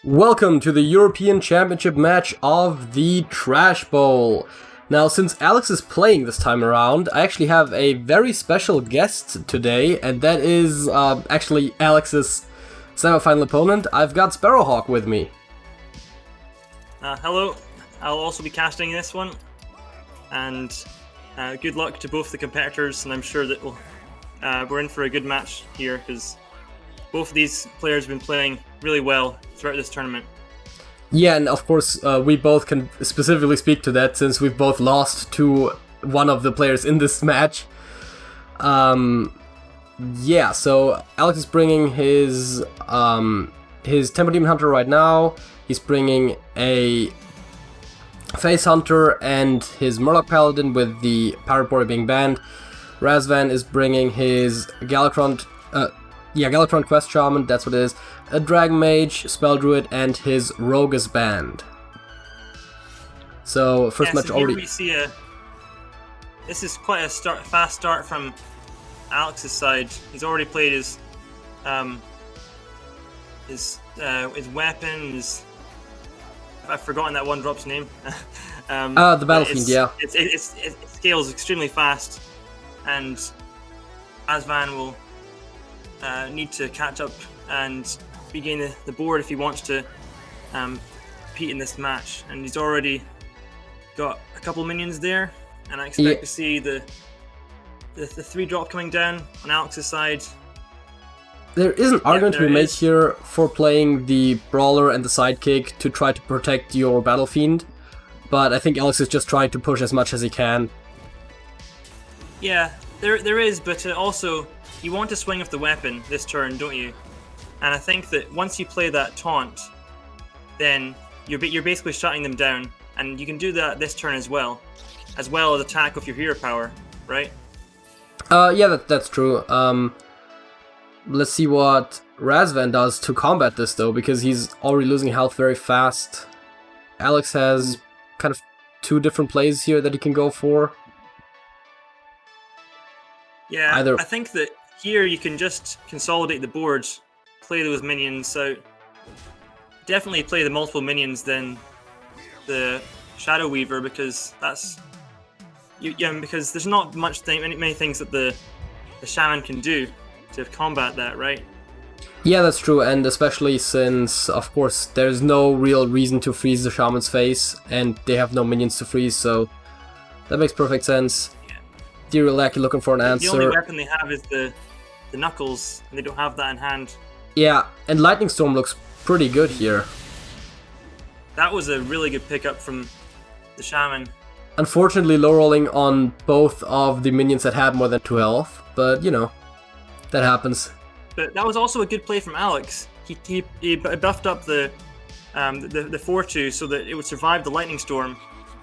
Welcome to the European Championship match of the Trash Bowl. Now, since Alex is playing this time around, I actually have a very special guest today, and that is actually Alex's semi-final opponent. I've got Sparrowhawk with me. Hello, I'll also be casting this one, and good luck to both the competitors, and I'm sure that we're in for a good match here, because both of these players have been playing really well throughout this tournament. Yeah, and of course we both can specifically speak to that since we've both lost to one of the players in this match. Yeah, so Alex is bringing his Temper Demon Hunter right now. He's bringing a Face Hunter and his Murloc Paladin with the Pirate Warrior being banned. Razvan is bringing his Galacron Quest Shaman, that's what it is, a Dragon Mage, Spell Druid, and his Rogue is banned. So, first match already. We see this is quite a fast start from Alex's side. He's already played his weapon, I've forgotten that one drop's name. The Battlefiend, yeah. It scales extremely fast, and Razvan will need to catch up and regain the board if he wants to compete in this match. And he's already got a couple minions there, and I expect to see the 3-drop coming down on Alex's side. There is an argument to be made here for playing the Brawler and the Sidekick to try to protect your Battlefiend, but I think Alex is just trying to push as much as he can. Yeah, there is, but also you want to swing with the weapon this turn, don't you? And I think that once you play that taunt, then you're basically shutting them down, and you can do that this turn as well as attack with your hero power, right? Yeah, that's true. Let's see what Razvan does to combat this, though, because he's already losing health very fast. Alex has kind of 2 different plays here that he can go for. Yeah, I think that here you can just consolidate the board, play those minions out. Definitely play the multiple minions than the Shadow Weaver, because because there's not many things that the Shaman can do to combat that, right? Yeah, that's true, and especially since, of course, there's no real reason to freeze the Shaman's face, and they have no minions to freeze, so that makes perfect sense. Yeah. Dear Lucky looking for an answer. The only weapon they have is the Knuckles, and they don't have that in hand. Yeah, and Lightning Storm looks pretty good here. That was a really good pickup from the Shaman. Unfortunately, low rolling on both of the minions that had more than 2 health, but you know, that happens. But that was also a good play from Alex. He buffed up the 4-2 so that it would survive the Lightning Storm.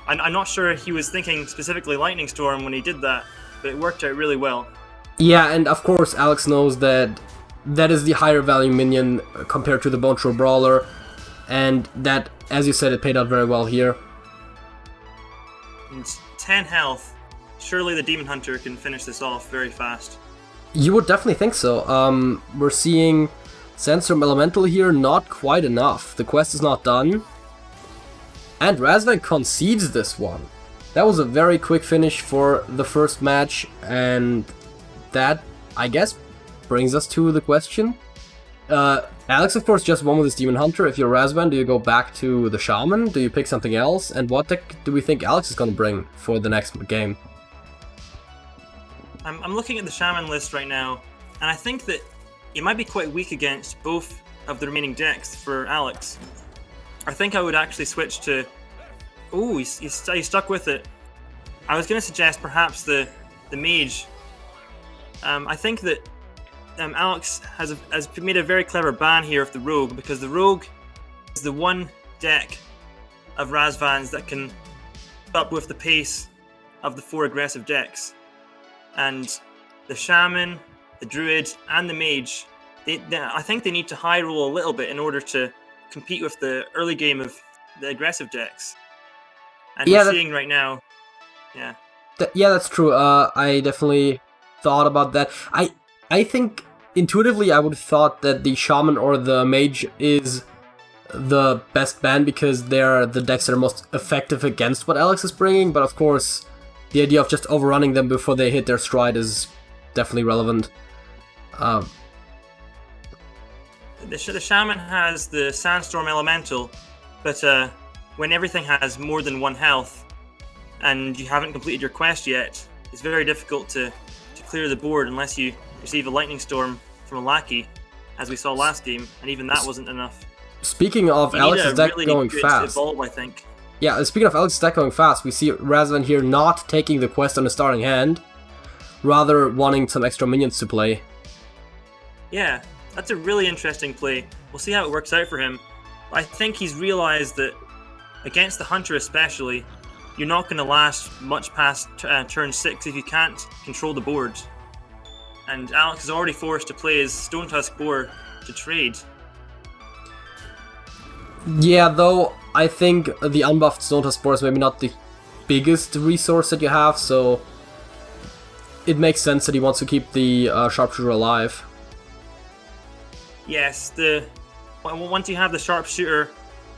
I'm not sure he was thinking specifically Lightning Storm when he did that, but it worked out really well. Yeah, and of course Alex knows that that is the higher value minion compared to the Bone Thrower Brawler, and that, as you said, it paid out very well here. And 10 health. Surely the Demon Hunter can finish this off very fast. You would definitely think so. We're seeing Sandstorm Elemental here, not quite enough. The quest is not done. And Razvan concedes this one. That was a very quick finish for the first match, and that, I guess, brings us to the question. Alex, of course, just won with his Demon Hunter. If you're Razvan, do you go back to the Shaman? Do you pick something else? And what deck do we think Alex is going to bring for the next game? I'm looking at the Shaman list right now, and I think that he might be quite weak against both of the remaining decks for Alex. I think I would actually switch to... Ooh, he's stuck with it. I was going to suggest perhaps the Mage. I think that Alex has made a very clever ban here of the Rogue, because the Rogue is the one deck of Razvan's that can keep up with the pace of the 4 aggressive decks. And the Shaman, the Druid, and the Mage, I think they need to high roll a little bit in order to compete with the early game of the aggressive decks. And we're seeing right now, yeah. Yeah, that's true. I definitely thought about that. I think intuitively I would have thought that the Shaman or the Mage is the best ban because they're the decks that are most effective against what Alex is bringing, but of course the idea of just overrunning them before they hit their stride is definitely relevant. The Shaman has the Sandstorm Elemental, but when everything has more than 1 health and you haven't completed your quest yet, it's very difficult to clear the board unless you receive a Lightning Storm from a Lackey, as we saw last game, and even that wasn't enough. Speaking of Alex's deck going fast, evolve, I think. Yeah, speaking of Alex's deck going fast, we see Razvan here not taking the quest on the starting hand, rather wanting some extra minions to play. Yeah, that's a really interesting play. We'll see how it works out for him. I think he's realized that against the Hunter especially, you're not going to last much past turn 6 if you can't control the board. And Alex is already forced to play his Stone Tusk Boar to trade. Yeah, though I think the unbuffed Stone Tusk Boar is maybe not the biggest resource that you have, so it makes sense that he wants to keep the Sharpshooter alive. Yes, once you have the Sharpshooter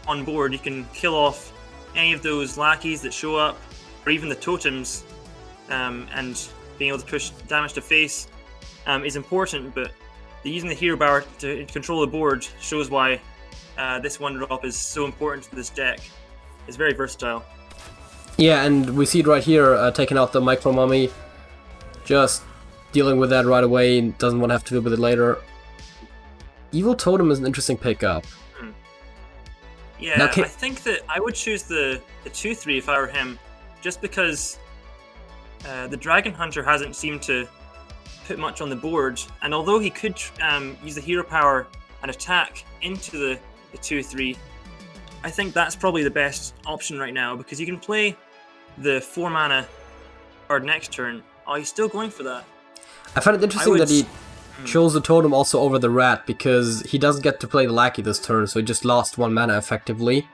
on board, you can kill off any of those lackeys that show up, or even the totems, and being able to push damage to face is important, but using the hero power to control the board shows why this 1-drop is so important to this deck. It's very versatile. Yeah, and we see it right here, taking out the Micro Mummy, just dealing with that right away, and doesn't want to have to deal with it later. Evil Totem is an interesting pickup. Yeah, I think that I would choose the 2-3 if I were him, just because the Dragon Hunter hasn't seemed to put much on the board, and although he could use the hero power and attack into the 2-3, I think that's probably the best option right now, because you can play the 4 mana card next turn. Oh, he's still going for that. I find it interesting that he chose the totem also over the rat, because he doesn't get to play the lackey this turn, so he just lost 1 mana effectively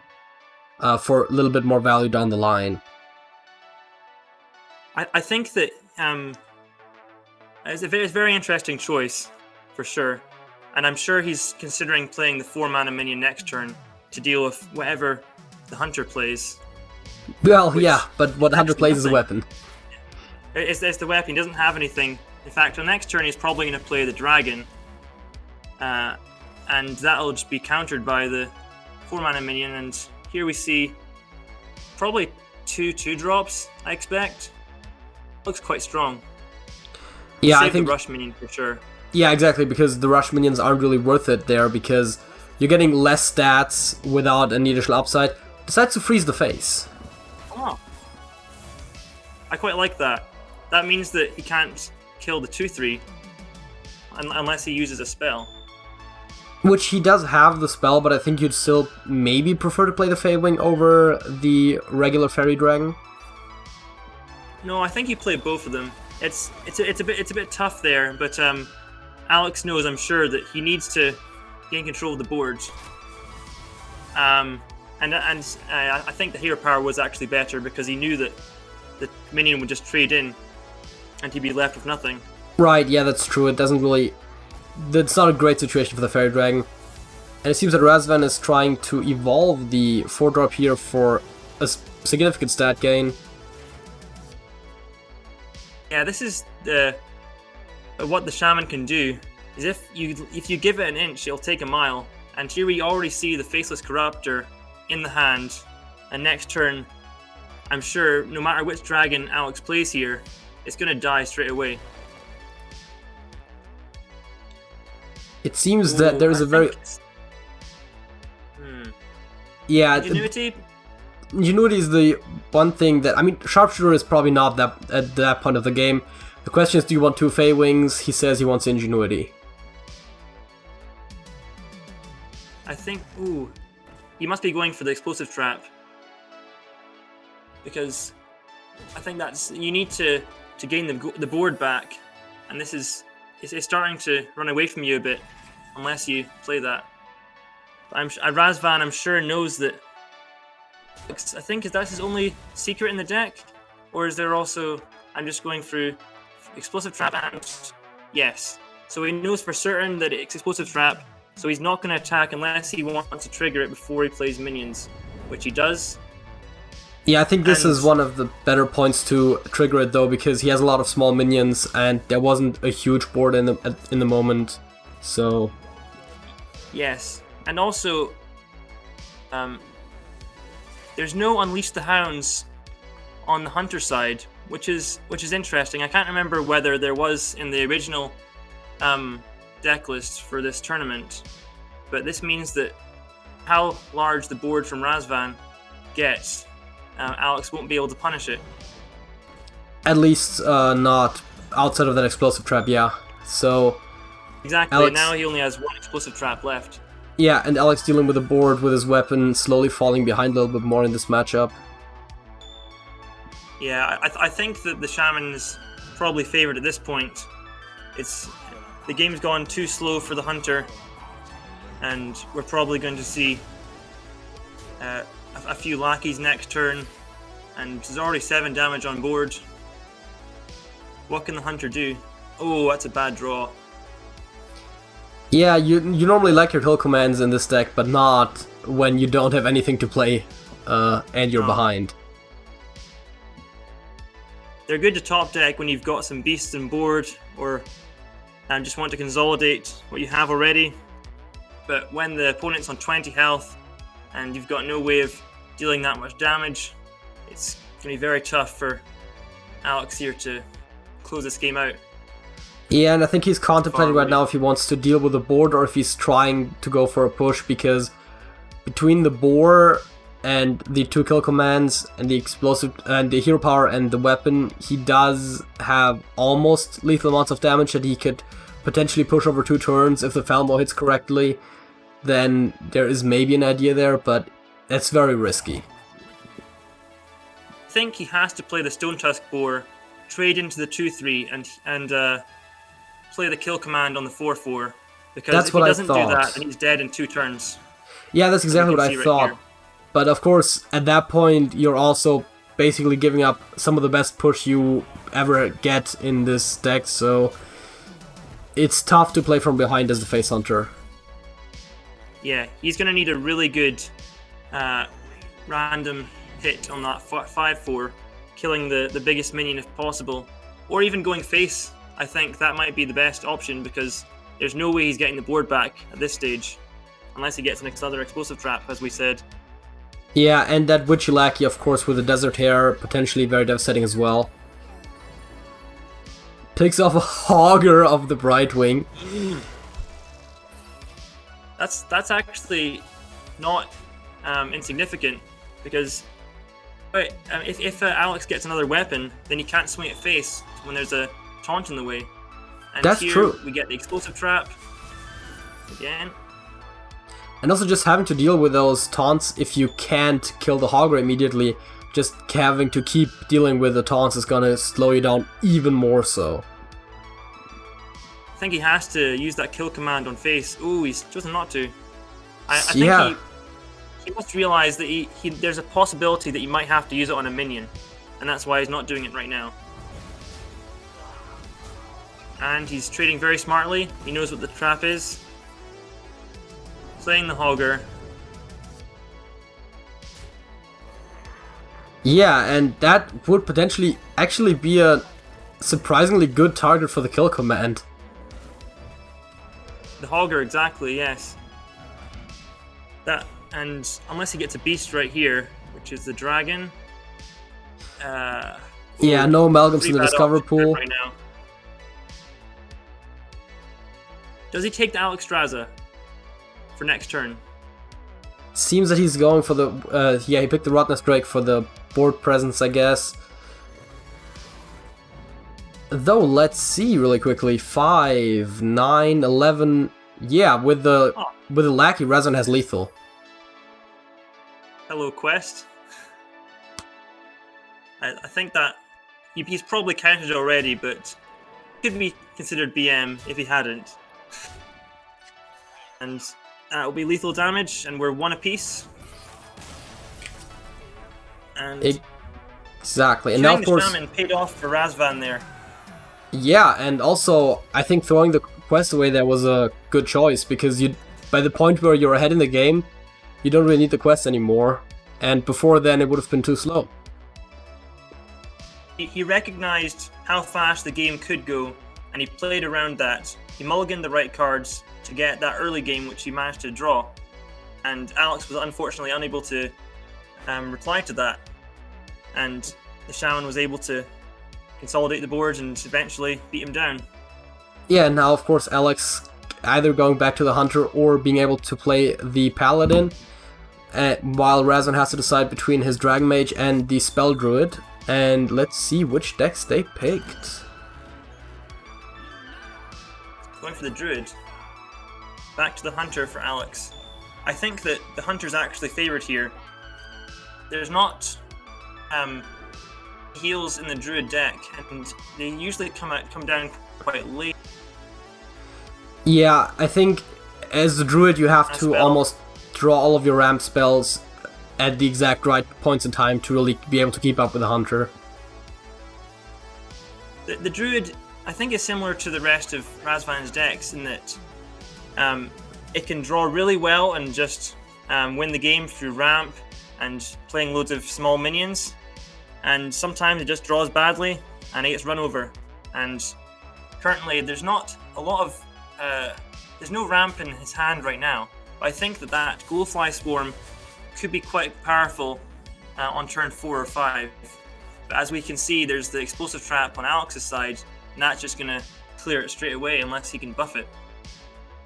for a little bit more value down the line. I think that it's a very interesting choice, for sure. And I'm sure he's considering playing the 4 mana minion next turn to deal with whatever the Hunter plays. Well, yeah, but what Hunter plays is a weapon. It's the weapon, he doesn't have anything. In fact, on next turn he's probably going to play the dragon. And that'll just be countered by the 4 mana minion, and here we see probably 2 2-drops, I expect. Looks quite strong. Yeah, Save I think the rush minion for sure. Yeah, exactly, because the rush minions aren't really worth it there, because you're getting less stats without any additional upside. Decides to freeze the face. Oh. I quite like that. That means that he can't kill the 2-3 unless he uses a spell. Which he does have the spell, but I think you'd still maybe prefer to play the Feywing over the regular Fairy Dragon. No, I think you play both of them. It's a bit tough there, but Alex knows, I'm sure, that he needs to gain control of the board. And I think the hero power was actually better because he knew that the minion would just trade in and he'd be left with nothing. Right, yeah, that's true. It doesn't really... That's not a great situation for the Fairy Dragon. And it seems that Razvan is trying to evolve the 4-drop here for a significant stat gain. Yeah, this is what the Shaman can do. Is if you give it an inch, it'll take a mile. And here we already see the Faceless Corruptor in the hand. And next turn, I'm sure, no matter which dragon Alex plays here, it's going to die straight away. It seems that there is a very... Yeah, Ingenuity? Ingenuity is the one thing that... I mean, Sharpshooter is probably not that at that point of the game. The question is, do you want 2 Feywings? He says he wants Ingenuity. I think... Ooh. He must be going for the Explosive Trap. Because I think that's... You need to gain the board back. And this is... It's starting to run away from you a bit. Unless you play that. Razvan, I'm sure, knows that... I think that's his only secret in the deck? Or is there also... I'm just going through Explosive Trap and... Yes. So he knows for certain that it's Explosive Trap So he's not going to attack unless he wants to trigger it before he plays minions, which he does. Yeah, I think this is one of the better points to trigger it though, because he has a lot of small minions and there wasn't a huge board in the moment. So yes, and also there's no Unleash the Hounds on the Hunter side, which is interesting. I can't remember whether there was in the original deck list for this tournament, but this means that how large the board from Razvan gets, Alex won't be able to punish it. At least not outside of that explosive trap, yeah. So exactly, Alex, now he only has one explosive trap left. Yeah, and Alex dealing with the board with his weapon, slowly falling behind a little bit more in this matchup. Yeah, I think that the Shaman's probably favored at this point. The game's gone too slow for the Hunter, and we're probably going to see a few lackeys next turn, and there's already 7 damage on board. What can the Hunter do? Oh, that's a bad draw. Yeah, you normally like your kill commands in this deck, but not when you don't have anything to play and you're behind. They're good to top deck when you've got some beasts on board, or just want to consolidate what you have already. But when the opponent's on 20 health and you've got no way of dealing that much damage, it's going to be very tough for Alex here to close this game out. Yeah, and I think he's contemplating right now if he wants to deal with the board or if he's trying to go for a push, because between the boar and the 2 kill commands and the explosive and the hero power and the weapon, he does have almost lethal amounts of damage that he could potentially push over 2 turns. If the Falmo hits correctly, then there is maybe an idea there, but it's very risky. I think he has to play the Stone Tusk Boar, trade into the 2/3 and play the kill command on the 4/4, because if he doesn't do that, then he's dead in 2 turns. Yeah, that's exactly what I thought. Right, but of course, at that point, you're also basically giving up some of the best push you ever get in this deck, so it's tough to play from behind as the Face Hunter. Yeah, he's going to need a really good random hit on that 5/4, killing the biggest minion if possible, or even going face. I think that might be the best option, because there's no way he's getting the board back at this stage, unless he gets another explosive trap, as we said. Yeah, and that Witchy Lackey, of course, with the Desert Hare, potentially very devastating as well. Picks off a Hogger of the Brightwing. That's actually not insignificant, because if Alex gets another weapon, then he can't swing at face when there's a taunt in the way. And that's here true. We get the explosive trap again. And also just having to deal with those taunts if you can't kill the Hogger immediately, just having to keep dealing with the taunts is gonna slow you down even more so. I think he has to use that kill command on face. Ooh, he's chosen not to. I think he must realize that there's a possibility that he might have to use it on a minion, and that's why he's not doing it right now. And he's trading very smartly. He knows what the trap is. Playing the Hogger. Yeah, and that would potentially actually be a surprisingly good target for the kill command. The Hogger, exactly, yes. That, and unless he gets a beast right here, which is the dragon. Yeah, no amalgams in the discover pool. Right now. Does he take the Alexstrasza for next turn? Seems that he's going for the... yeah, he picked the Rottnest Drake for the board presence, I guess. Though, let's see really quickly. 5, 9, 11... Yeah, with the Lackey, Razvan has lethal. Hello, Quest. I think that he's probably counted already, but could be considered BM if he hadn't. And that will be lethal damage, and we're 1 apiece. And exactly, and now of course Shaman paid off for Razvan there. Yeah, and also I think throwing the quest away there was a good choice, because you by the point where you're ahead in the game, you don't really need the quest anymore. And before then, it would have been too slow. He recognized how fast the game could go, and he played around that. He mulliganed the right cards to get that early game, which he managed to draw. And Alex was unfortunately unable to reply to that. And the Shaman was able to consolidate the board and eventually beat him down. Yeah, now of course Alex either going back to the Hunter or being able to play the Paladin, while Razvan has to decide between his Dragon Mage and the Spell Druid. And let's see which decks they picked. Going for the Druid. Back to the Hunter for Alex. I think that the Hunter's actually favoured here. There's not heals in the Druid deck, and they usually come down quite late. Yeah, I think as the Druid you have to almost draw all of your ramp spells at the exact right points in time to really be able to keep up with the Hunter. The Druid, I think, is similar to the rest of Razvan's decks in that it can draw really well and just win the game through ramp and playing loads of small minions. And sometimes it just draws badly and it gets run over. And currently there's not a lot of... there's no ramp in his hand right now. But I think that Glowfly Swarm could be quite powerful on turn 4 or 5. But as we can see, there's the Explosive Trap on Alex's side, and that's just going to clear it straight away unless he can buff it.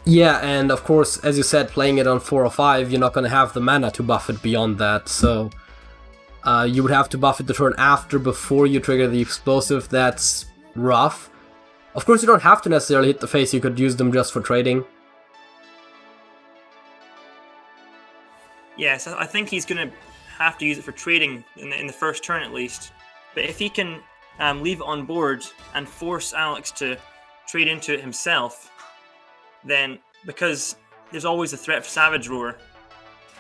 Yeah, and of course, as you said, playing it on 4 or 5, you're not going to have the mana to buff it beyond that, so you would have to buff it the turn after before you trigger the explosive. That's rough. Of course, you don't have to necessarily hit the face, you could use them just for trading. Yes, I think he's going to have to use it for trading in the first turn at least. But if he can leave it on board and force Alex to trade into it himself, then, because there's always a threat for Savage Roar,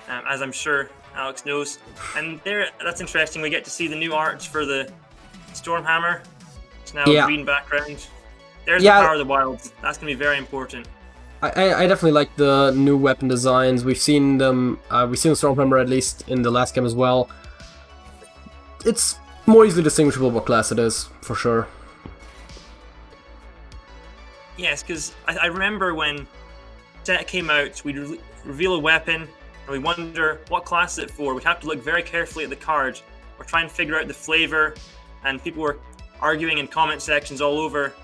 as I'm sure Alex knows. And that's interesting, we get to see the new art for the Stormhammer. It's now a green background. There's the Power of the Wilds. That's going to be very important. I definitely like the new weapon designs. We've seen them, we've seen Stormhammer at least in the last game as well. It's more easily distinguishable what class it is, for sure. Yes, because I remember when set came out, we'd reveal a weapon, and we wonder what class is it for. We'd have to look very carefully at the card, or try and figure out the flavor, and people were arguing in comment sections all over,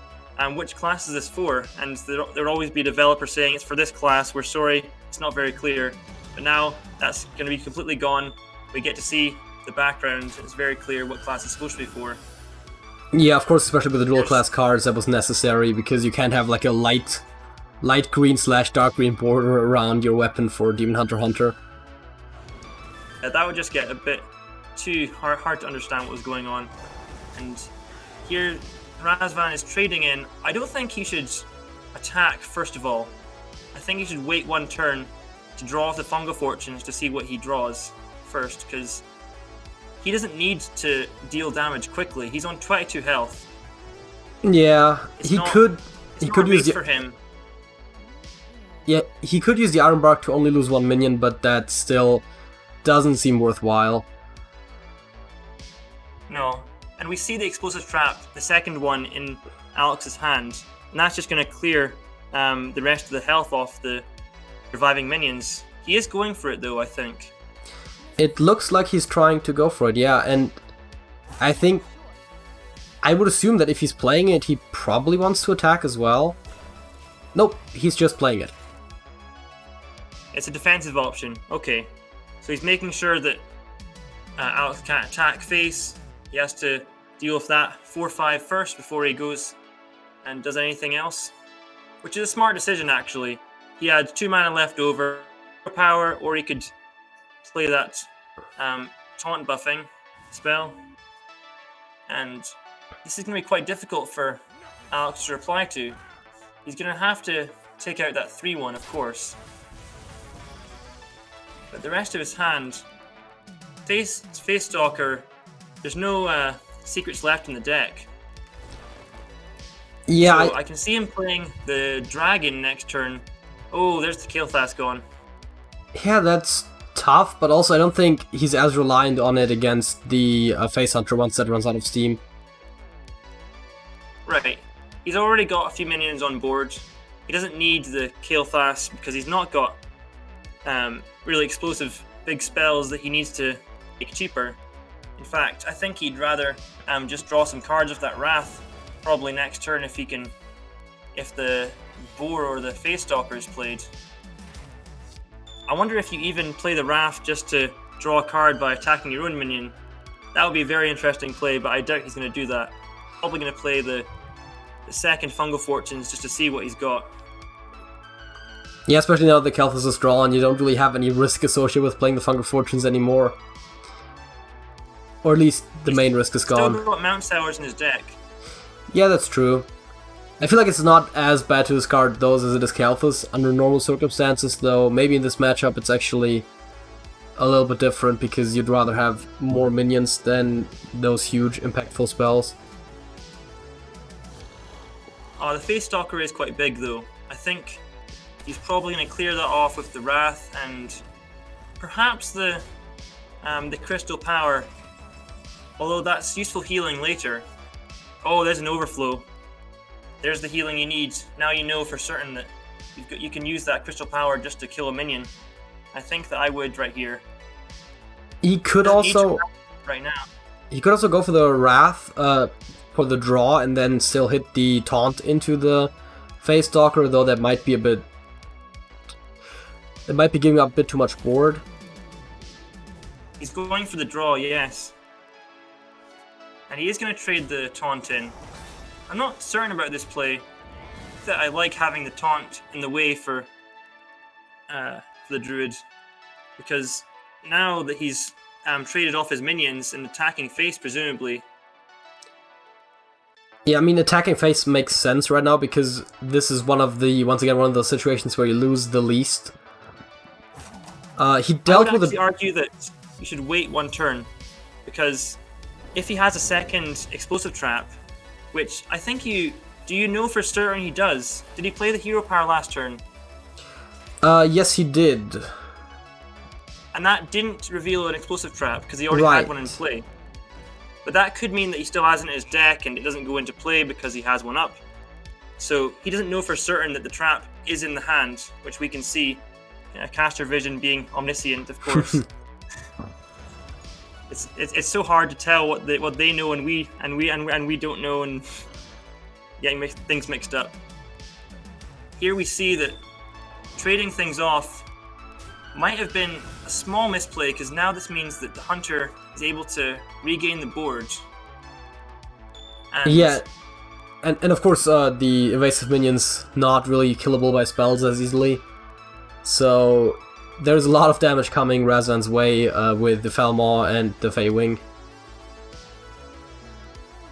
which class is this for? And there would always be a developer saying it's for this class, we're sorry, it's not very clear. But now that's going to be completely gone. We get to see the background, it's very clear what class it's supposed to be for. Yeah, of course, especially with the dual class cards, that was necessary, because you can't have like a light green / dark green border around your weapon for Demon Hunter. That would just get a bit too hard to understand what was going on. And here Razvan is trading in. I don't think he should attack first of all. I think he should wait one turn to draw off the Fungal Fortunes to see what he draws first, because he doesn't need to deal damage quickly. He's on 22 health. Yeah, he could use for him. Yeah, he could use the Iron Bark to only lose 1 minion, but that still doesn't seem worthwhile. No. And we see the Explosive Trap, the second one, in Alex's hand. And that's just going to clear the rest of the health off the reviving minions. He is going for it though, I think. It looks like he's trying to go for it, yeah, and I think... I would assume that if he's playing it, he probably wants to attack as well. Nope, he's just playing it. It's a defensive option, okay. So he's making sure that Alex can't attack face. He has to deal with that 4/5 first before he goes and does anything else. Which is a smart decision, actually. He had 2 mana left over, power, or he could play that taunt buffing spell. And this is going to be quite difficult for Alex to reply to. He's going to have to take out that 3/1, of course. But the rest of his hand, Face Stalker, there's no secrets left in the deck. Yeah, so I can see him playing the dragon next turn. Oh, there's the Kael'thas gone. Yeah, that's tough, but also I don't think he's as reliant on it against the Face Hunter once that runs out of steam. Right. He's already got a few minions on board. He doesn't need the Kael'thas because he's not got really explosive big spells that he needs to make cheaper. In fact, I think he'd rather just draw some cards with that Wrath probably next turn if the Boar or the Face Stalker is played. I wonder if you even play the Wrath just to draw a card by attacking your own minion. That would be a very interesting play, but I doubt he's going to do that. Probably going to play the second Fungal Fortunes just to see what he's got. Yeah, especially now that the Kael'thas is drawn, you don't really have any risk associated with playing the Fungal Fortunes anymore. Or at least the main risk is gone. Still got Mount Sellers in his deck. Yeah, that's true. I feel like it's not as bad to discard those as it is Kael'thas under normal circumstances, though maybe in this matchup it's actually a little bit different because you'd rather have more minions than those huge impactful spells. The Face Stalker is quite big though. I think he's probably going to clear that off with the Wrath and perhaps the Crystal Power. Although that's useful healing later. Oh, there's an overflow. There's the healing you need. Now you know for certain that you can use that Crystal Power just to kill a minion. I think that I would right here. He could also right now. He could also go for the Wrath for the draw and then still hit the taunt into the Face Stalker, though that might be a bit. It might be giving up a bit too much board. He's going for the draw, yes. And he is going to trade the taunt in. I'm not certain about this play. That I like having the taunt in the way for the Druid, because now that he's traded off his minions and attacking face, presumably. Yeah, I mean, attacking face makes sense right now because this is one of those situations where you lose the least. He dealt with. I would argue that you should wait one turn, because if he has a second explosive trap, which I think do you know for certain he does? Did he play the hero power last turn? Yes, he did. And that didn't reveal an explosive trap because he already had one in play. But that could mean that he still has it in his deck and it doesn't go into play because he has one up. So he doesn't know for certain that the trap is in the hand, which we can see. Caster Vision being omniscient, of course. It's so hard to tell what they know and we don't know, and getting things mixed up. Here we see that trading things off might have been a small misplay, because now this means that the hunter is able to regain the board. Yeah, and of course the evasive minions not really killable by spells as easily. So there's a lot of damage coming Razvan's way with the Felmaw and the Fey Wing.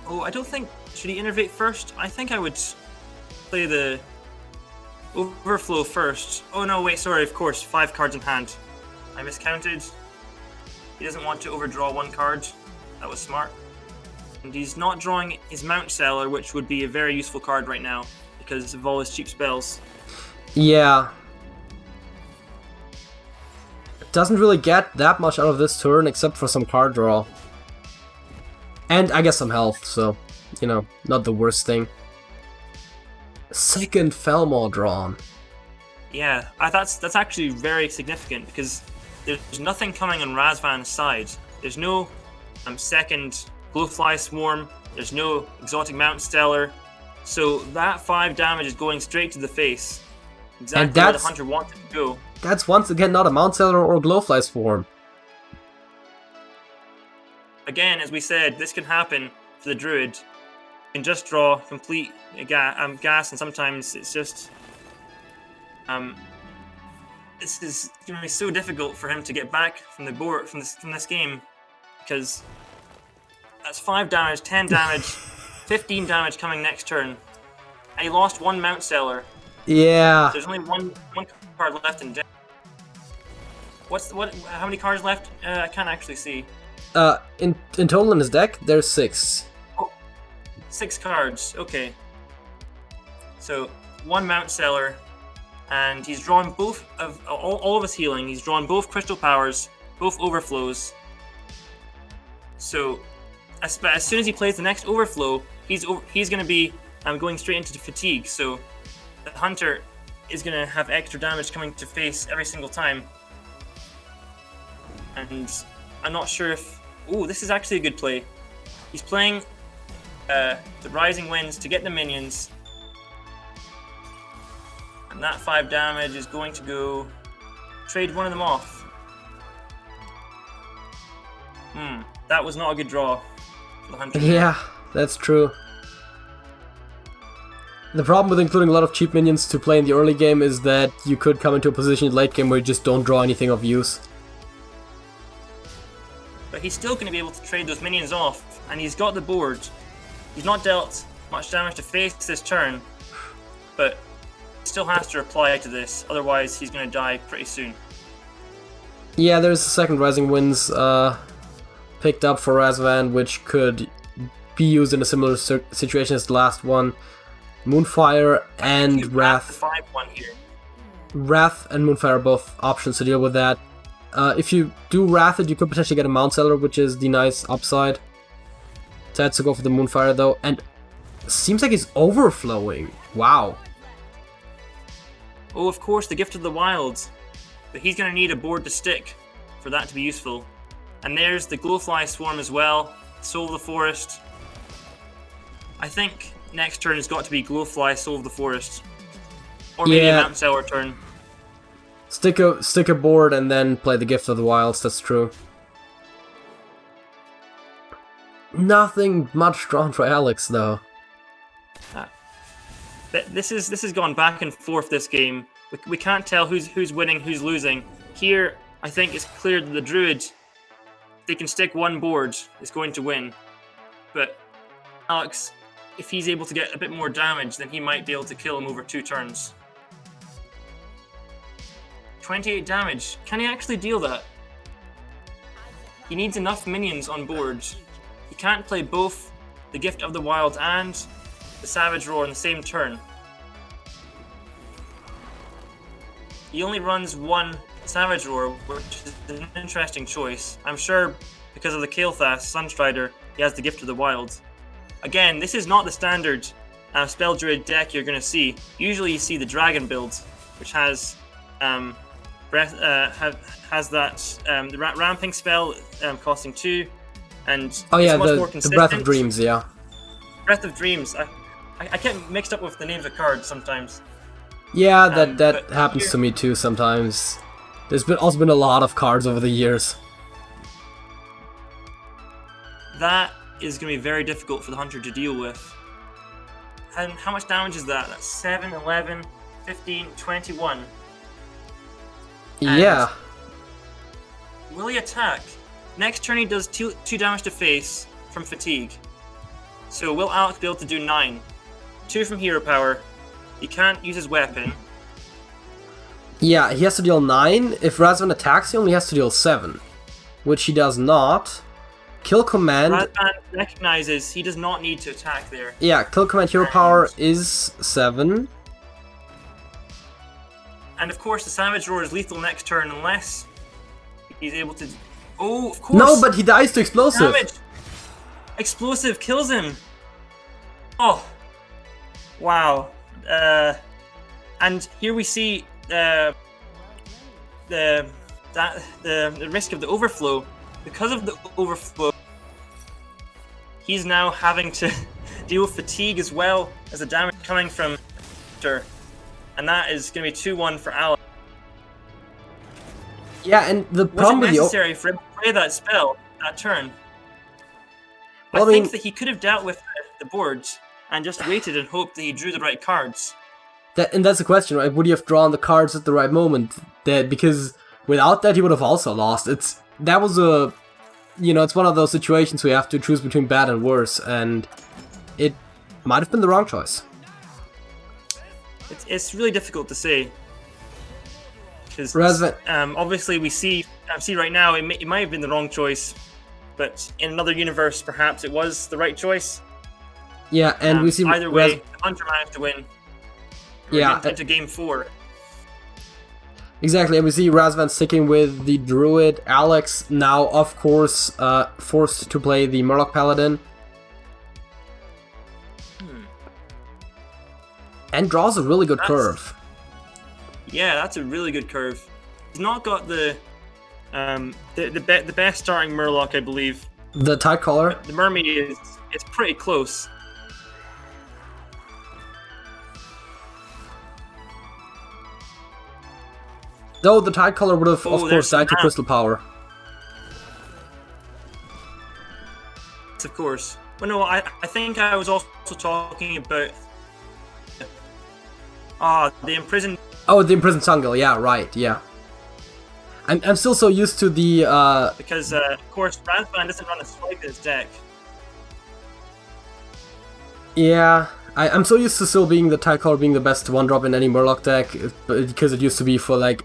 Oh, I don't think... Should he innervate first? I think I would play the overflow first. Oh no, wait, sorry, of course, 5 cards in hand. I miscounted. He doesn't want to overdraw 1 card. That was smart. And he's not drawing his Mount Seller, which would be a very useful card right now because of all his cheap spells. Yeah. Doesn't really get that much out of this turn except for some card draw. And I guess some health, so, you know, not the worst thing. Second Felmaw drawn. Yeah, that's actually very significant because there's nothing coming on Razvan's side. There's no second Glowfly Swarm, there's no exotic Mount Stellar, so that 5 damage is going straight to the face. Exactly where the hunter wanted to go. That's once again not a Mount Stellar or Glowfly Swarm. Again, as we said, this can happen for the Druid. You can just draw complete gas, and sometimes it's just... this is going to be so difficult for him to get back from the board from this game, because that's 5 damage, 10 damage, 15 damage coming next turn, and he lost 1 Mount Stellar. Yeah. There's only one card left in deck. How many cards left? I can't actually see. In total in his deck, there's 6. Oh, 6 cards. Okay. So 1 Mount Stellar, and he's drawn both of all of his healing. He's drawn both crystal powers, both overflows. So as soon as he plays the next overflow, he's going to be going straight into the fatigue. So the hunter is going to have extra damage coming to face every single time. And I'm not sure if... Oh, this is actually a good play. He's playing the Rising Winds to get the minions. And that 5 damage is going to go... Trade one of them off. That was not a good draw for the hunter. Yeah, that's true. The problem with including a lot of cheap minions to play in the early game is that you could come into a position in late game where you just don't draw anything of use. But he's still going to be able to trade those minions off, and he's got the board. He's not dealt much damage to face this turn, but he still has to reply to this, otherwise he's going to die pretty soon. Yeah, there's a second Rising Winds picked up for Razvan, which could be used in a similar situation as the last one. Moonfire and Wrath. The 5-1 here. Wrath and Moonfire are both options to deal with that. If you do Wrath it, you could potentially get a Mount Seller, which is the nice upside. So to go for the Moonfire though, and seems like he's overflowing. Wow. Oh, of course, the Gift of the Wilds. But he's going to need a board to stick for that to be useful. And there's the Glowfly Swarm as well. Soul of the Forest. I think next turn has got to be Glowfly, Soul of the Forest. Or maybe a Mount Seller turn. Stick a board and then play the Gift of the Wilds, that's true. Nothing much drawn for Alex though. This has gone back and forth this game. We can't tell who's winning, who's losing. Here, I think it's clear that the Druid, they can stick one board, is going to win. But Alex, if he's able to get a bit more damage, then he might be able to kill him over 2 turns. 28 damage. Can he actually deal that? He needs enough minions on board. He can't play both the Gift of the Wild and the Savage Roar in the same turn. He only runs one Savage Roar, which is an interesting choice. I'm sure because of the Kael'thas Sunstrider, he has the Gift of the Wild. Again, this is not the standard Spell Druid deck you're going to see. Usually you see the Dragon build, which has the Ramping spell costing 2, and oh yeah, it's much more the Breath of Dreams, yeah. Breath of Dreams. I get mixed up with the names of cards sometimes. Yeah, that happens to me too sometimes. There's also been a lot of cards over the years. That is going to be very difficult for the hunter to deal with. And how much damage is that? That's 7, 11, 15, 21. And yeah. will he attack? Next turn he does 2 damage to face from fatigue. So will Alec be able to do 9? 2 from hero power. He can't use his weapon. Yeah, he has to deal 9. If Razvan attacks, he only has to deal 7. Which he does not. Kill command... Razvan recognizes he does not need to attack there. Yeah, kill command hero power is 7. And of course the Savage Roar is lethal next turn unless he's able to... Oh, of course! No, but he dies to explosive! Damage! Explosive kills him! Oh! Wow. And here we see the risk of the overflow. Because of the overflow, he's now having to deal with fatigue as well as the damage coming from Hunter. And that is going to be 2-1 for Alex. Yeah, and the problem with was it necessary for him to play that spell that turn? Well, I think that he could have dealt with the boards and just waited and hoped that he drew the right cards. And that's the question, right? Would he have drawn the cards at the right moment? Because without that, he would have also lost. It's one of those situations where you have to choose between bad and worse, and it might have been the wrong choice. It's really difficult to say. Because obviously we see right now it might have been the wrong choice, but in another universe perhaps it was the right choice. Yeah, and we see either way, the Hunter managed to win. Yeah, into game 4. Exactly, and we see Razvan sticking with the Druid. Alex now, of course, forced to play the Murloc Paladin. And draws a really good curve. Yeah, that's a really good curve. He's not got the best starting Murloc, I believe. The Tidecaller? The Mermaid is pretty close. Though the Tidecaller would have, of course, died to Crystal Power. Of course. Well, no, I think I was also talking about the imprisoned. Oh, the imprisoned Sungil. Yeah, right. Yeah. I'm still so used to the because of course Razvan doesn't run a swipe in his deck. Yeah, I'm so used to still being the Tidecaller being the best one drop in any Murloc deck because it used to be for like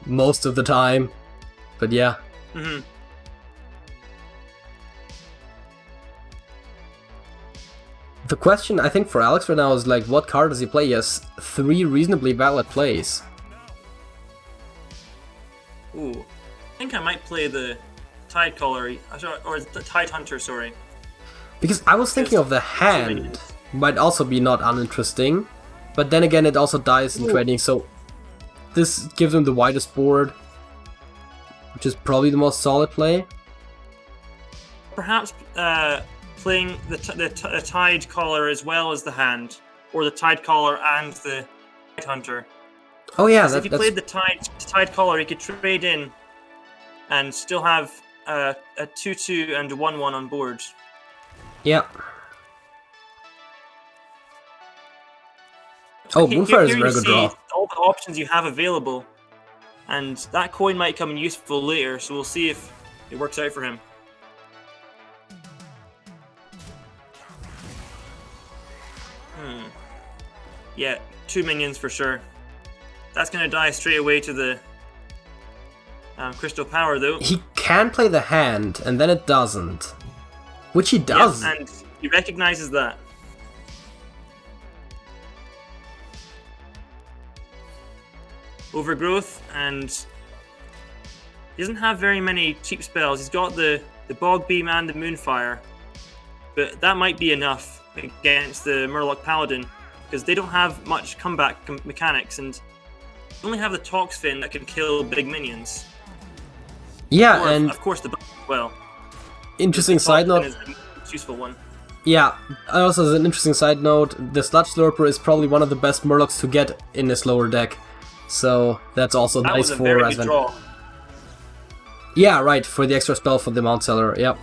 most of the time. But yeah. The question I think for Alex right now is like, what card does he play? He has 3 reasonably valid plays. Ooh, I think I might play the Tidecaller, or the Tidehunter, sorry. Because I was thinking of the hand, might also be not uninteresting, but then again it also dies in trading, so this gives him the widest board, which is probably the most solid play. Perhaps playing the Tidecaller as well as the hand, or the Tidecaller and the Tidehunter. Oh yeah, if he played the Tidecaller, he could trade in and still have a 2/2 and a 1/1 on board. Yeah. Oh, Moonfire is a very good draw. All the options you have available, and that coin might come in useful later, so we'll see if it works out for him. Yeah, 2 minions for sure. That's going to die straight away to the Crystal Power, though. He can play the hand, and then it doesn't. Which he does. Yep, and he recognizes that. Overgrowth, and he doesn't have very many cheap spells. He's got the Bog Beam and the Moonfire, but that might be enough against the Murloc Paladin, because they don't have much comeback mechanics, and they only have the Toxfin that can kill big minions. Yeah, or, and of course the well. Interesting side note. Is the most useful one. Yeah, also as an interesting side note, the Sludge Slurper is probably one of the best Murlocs to get in this lower deck. So that's also that nice was a for very Razvan. good draw. Yeah, right, for the extra spell for the Mount Seller, yep.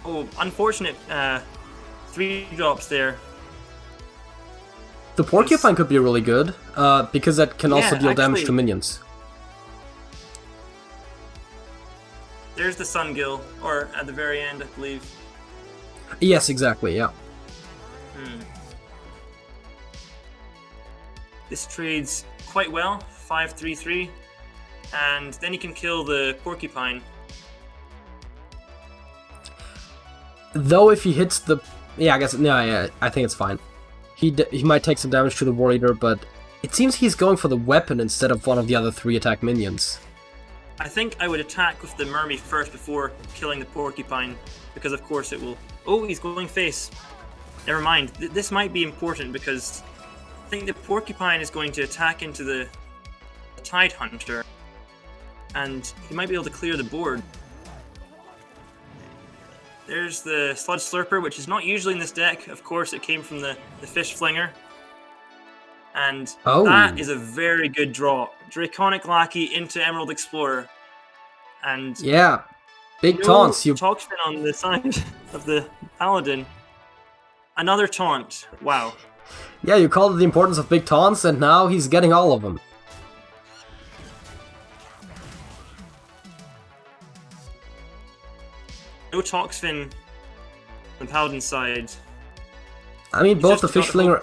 Oh, unfortunate 3 drops there. The Porcupine could be really good, because that can also deal damage to minions. There's the Sungil, or at the very end, I believe. Yes, exactly, yeah. This trades quite well, 5/3/3, and then he can kill the Porcupine. Though if he hits the... Yeah, I guess... Yeah, I think it's fine. He might take some damage to the War Eater, but it seems he's going for the weapon instead of one of the other 3 attack minions. I think I would attack with the Mermy first before killing the Porcupine, because of course it will... Oh, he's going face. Never mind. This might be important, because I think the Porcupine is going to attack into the Tidehunter, and he might be able to clear the board. There's the Sludge Slurper, which is not usually in this deck. Of course, it came from the Fish Flinger. And that is a very good draw. Draconic Lackey into Emerald Explorer. And yeah, big taunts. You Toxfin on the side of the Paladin. Another taunt. Wow. Yeah, you called it the importance of big taunts, and now he's getting all of them. No Toxfin on the Paladin side. I mean, both the Fish Flinger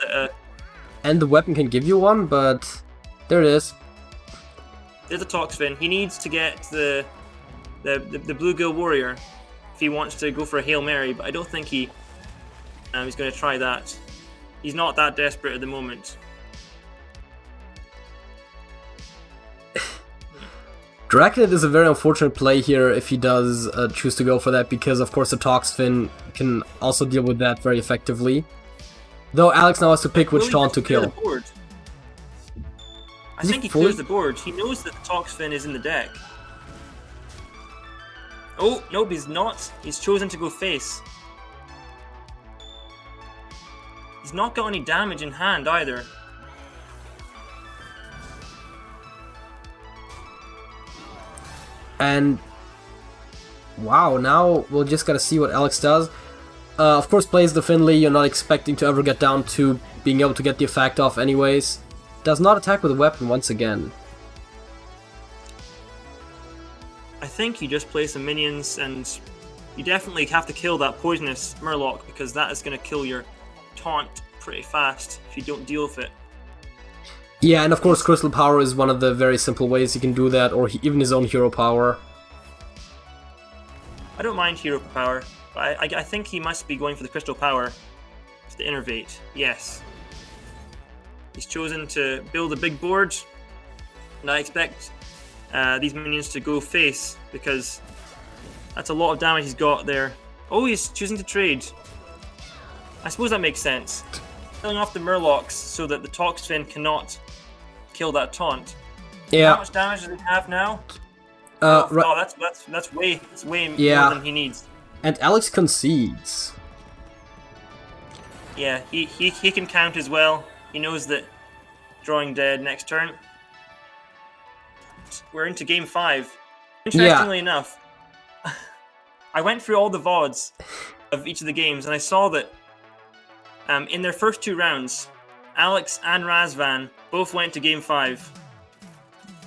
and the weapon can give you one, but there it is. There's the Toxfin. He needs to get the Bluegill Warrior if he wants to go for a Hail Mary, but I don't think he's going to try that. He's not that desperate at the moment. Draconid is a very unfortunate play here if he does choose to go for that, because of course the Toxfin can also deal with that very effectively. Though Alex now has to pick which taunt to kill. I think he clears the board. He knows that the Toxfin is in the deck. Oh, nope, he's not. He's chosen to go face. He's not got any damage in hand either. And wow, now we'll just gotta see what Alex does. Of course, plays the Finley. You're not expecting to ever get down to being able to get the effect off anyways. Does not attack with a weapon once again. I think you just play some minions, and you definitely have to kill that poisonous Murloc, because that is going to kill your taunt pretty fast if you don't deal with it. Yeah, and of course Crystal Power is one of the very simple ways he can do that, or even his own Hero Power. I don't mind Hero Power, but I think he must be going for the Crystal Power to innervate. Yes. He's chosen to build a big board, and I expect these minions to go face, because that's a lot of damage he's got there. Oh, he's choosing to trade. I suppose that makes sense. Killing off the Murlocs so that the Toxfin cannot kill that taunt. Yeah. How much damage does he have now? That's way more than he needs. And Alex concedes. Yeah, he can count as well. He knows that drawing dead next turn. We're into game 5. Interestingly enough, I went through all the VODs of each of the games, and I saw that in their first 2 rounds, Alex and Razvan both went to game 5.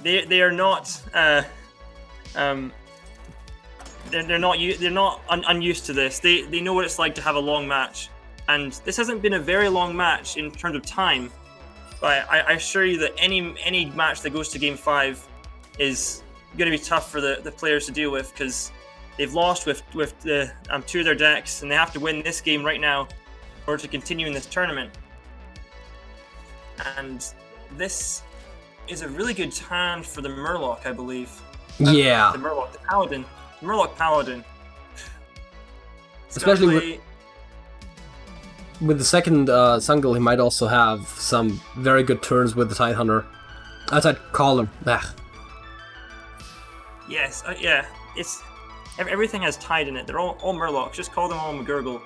They are not they're not unused to this. They know what it's like to have a long match, and this hasn't been a very long match in terms of time. But I assure you that any match that goes to game 5 is going to be tough for the players to deal with, because they've lost with the 2 of their decks, and they have to win this game right now in order to continue in this tournament. And this is a really good hand for the Murloc, I believe. Yeah. The Murloc, the Paladin. Murloc Paladin. Especially with the second Sungul, he might also have some very good turns with the Tidehunter. Tide Caller. Yes, yeah. Everything has Tide in it. They're all Murlocs. Just call them all McGurgle,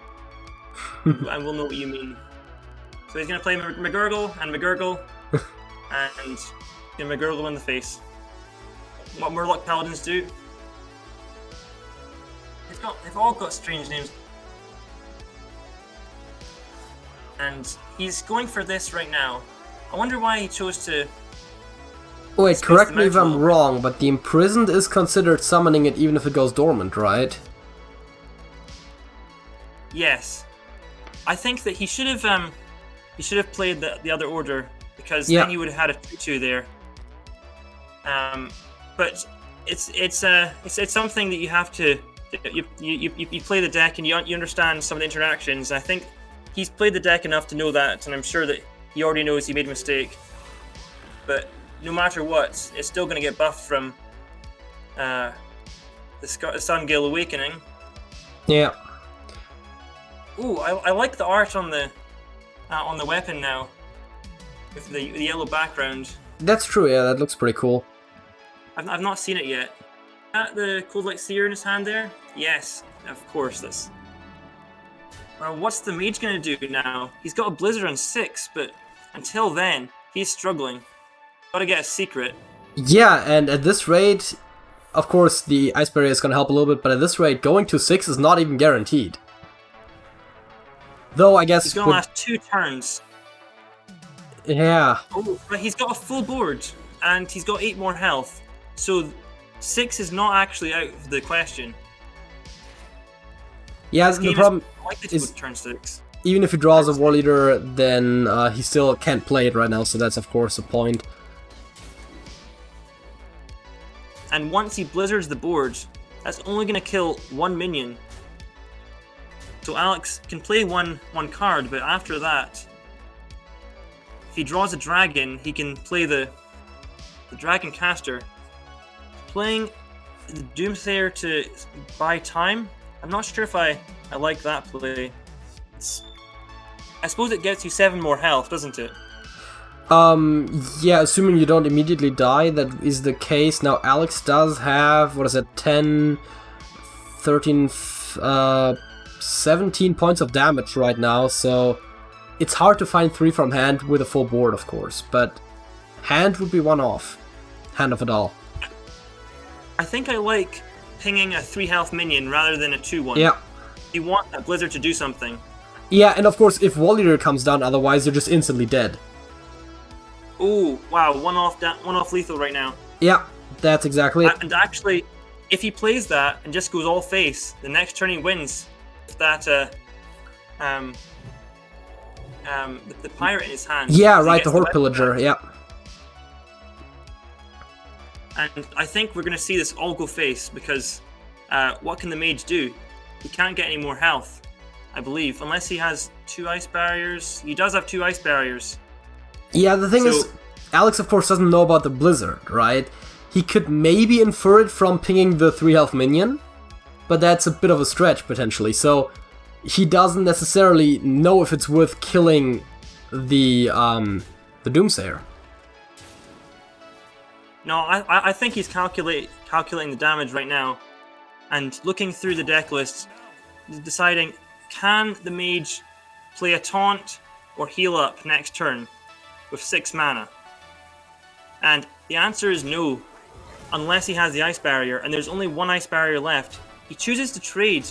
and we'll know what you mean. So he's gonna play McGurgle and McGurgle, and gonna McGurgle in the face. What Murloc Paladins do? They've all got strange names. And he's going for this right now. I wonder why he chose to... Wait, correct me if I'm wrong, but the Imprisoned is considered summoning it even if it goes dormant, right? Yes. I think that he should have played the other order, because then he would have had a 2/2 there. But it's something that you have to... You play the deck and you understand some of the interactions. I think he's played the deck enough to know that, and I'm sure that he already knows he made a mistake. But no matter what, it's still going to get buffed from the Sungale Awakening. Yeah. Ooh, I like the art on the weapon now, with the yellow background. That's true. Yeah, that looks pretty cool. I've not seen it yet. The Cold Light Seer in his hand there? Yes, of course. That's. Well, what's the mage gonna do now? He's got a Blizzard on 6, but until then, he's struggling. Gotta get a secret. Yeah, and at this rate, of course, the Ice Barrier is gonna help a little bit, but at this rate, going to 6 is not even guaranteed. Though, I guess... He's gonna last 2 turns. Yeah. Oh, but he's got a full board, and he's got 8 more health. So 6 is not actually out of the question. Yeah, the problem is turn 6. Even if he draws a War Leader, then he still can't play it right now, so that's of course a point. And once he blizzards the board, that's only going to kill 1 minion. So Alex can play one card, but after that, if he draws a dragon, he can play the Dragon Caster. playing the Doomsayer to buy time, I'm not sure if I like that play. I suppose it gets you 7 more health, doesn't it? Yeah, assuming you don't immediately die, that is the case. Now, Alex does have, what is it, 10, 13, 17 points of damage right now, so it's hard to find 3 from hand with a full board, of course, but hand would be one off. Hand of a doll. I think I like pinging a 3 health minion rather than a 2-1. Yeah. You want a Blizzard to do something. Yeah, and of course, if Wall Eater comes down, otherwise you're just instantly dead. Ooh, wow, one off lethal right now. Yeah, that's exactly it. And actually, if he plays that and just goes all face, the next turn he wins. That the pirate in his hand. Yeah, right, the Horde Pillager, yeah. And I think we're going to see this all go face, because what can the mage do? He can't get any more health, I believe, unless he has 2 ice barriers. He does have 2 ice barriers. Yeah, the thing is, Alex of course doesn't know about the Blizzard, right? He could maybe infer it from pinging the 3 health minion, but that's a bit of a stretch potentially, so he doesn't necessarily know if it's worth killing the Doomsayer. No, I think he's calculating the damage right now, and looking through the deck list, deciding, can the mage play a taunt or heal up next turn with 6 mana? And the answer is no, unless he has the ice barrier, and there's only 1 ice barrier left. He chooses to trade.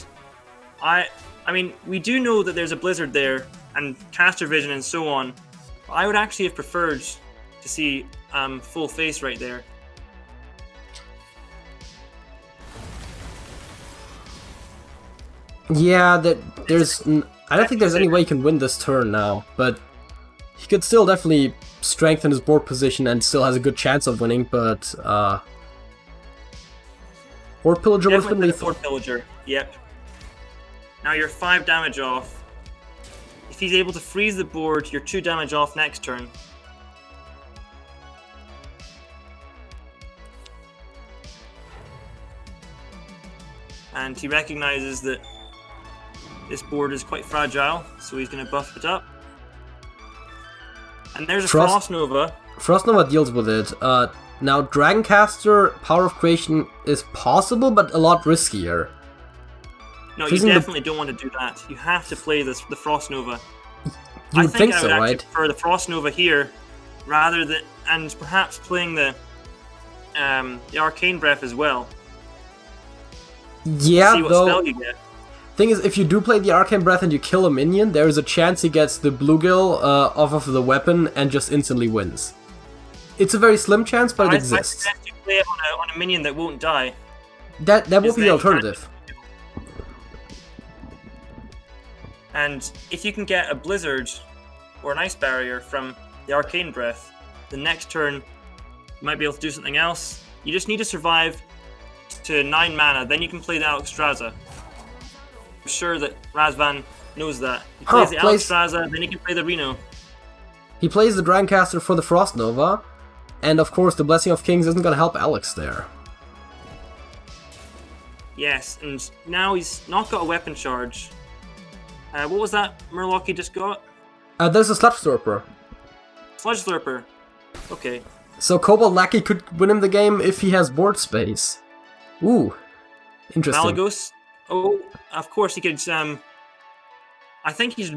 I mean, we do know that there's a Blizzard there, and caster vision and so on. I would actually have preferred to see full face right there. Yeah, I don't think there's any way he can win this turn now, but he could still definitely strengthen his board position and still has a good chance of winning, but Horde Pillager would have been lethal. Horde Pillager, yep. Now you're 5 damage off. If he's able to freeze the board, you're 2 damage off next turn. And he recognizes that this board is quite fragile, so he's going to buff it up. And there's a Frost Nova. Frost Nova deals with it. Now, Dragoncaster, Power of Creation is possible, but a lot riskier. No, you definitely don't want to do that. You have to play the Frost Nova. You would think so, I would right? actually prefer the Frost Nova here, rather than, and perhaps playing the Arcane Breath as well. Yeah, see what spell you get. Thing is, if you do play the Arcane Breath and you kill a minion, there is a chance he gets the bluegill off of the weapon and just instantly wins. It's a very slim chance, but it exists. I suggest you play it on a minion that won't die. That will be the alternative. And if you can get a Blizzard or an Ice Barrier from the Arcane Breath, the next turn you might be able to do something else. You just need to survive to 9 mana, then you can play the Alexstrasza. I'm sure that Razvan knows that. He plays the Alexstrasza, then he can play the Reno. He plays the Dragoncaster for the Frost Nova, and of course the Blessing of Kings isn't going to help Alex there. Yes, and now he's not got a weapon charge. What was that Murloc he just got? There's a Sludge Slurper. Sludge Slurper. Okay. So Cobalt Lackey could win him the game if he has board space. Ooh. Interesting. Malygos. Oh, of course he could. I think he's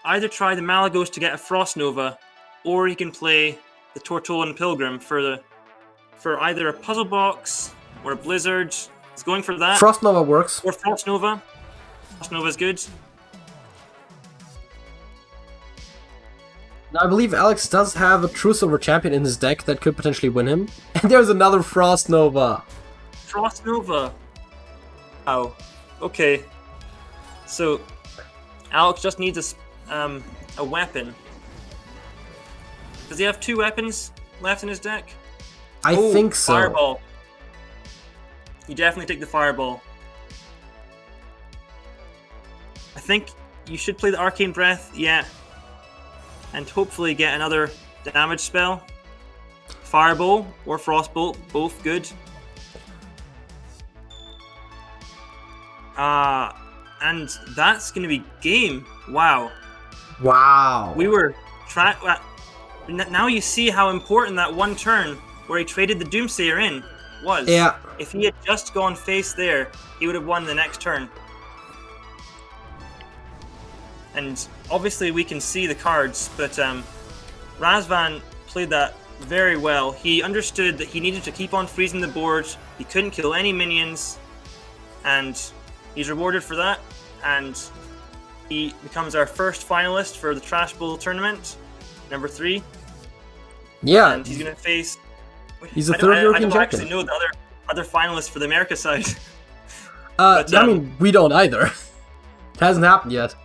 either try the Malygos to get a Frost Nova, or he can play the Tortolan Pilgrim for either a puzzle box or a Blizzard. He's going for that. Frost Nova works. Or Frost Nova. Frost Nova is good. Now I believe Alex does have a True Silver Champion in his deck that could potentially win him. And there's another Frost Nova. Frost Nova. Oh, okay. So Alex just needs a weapon. Does he have 2 weapons left in his deck? I think so. Fireball. You definitely take the Fireball. I think you should play the Arcane Breath, yeah. And hopefully get another damage spell. Fireball or Frostbolt, both good. And that's going to be game. Wow. Wow. We were now you see how important that one turn where he traded the Doomsayer in was. Yeah. If he had just gone face there, he would have won the next turn. And obviously we can see the cards, but Razvan played that very well. He understood that he needed to keep on freezing the board. He couldn't kill any minions, and he's rewarded for that. And he becomes our first finalist for the Trash Bowl Tournament, number 3. Yeah. And he's going to face... He's a third European champion. I don't actually know the other finalists for the America side. But, I mean, we don't either. It hasn't happened yet.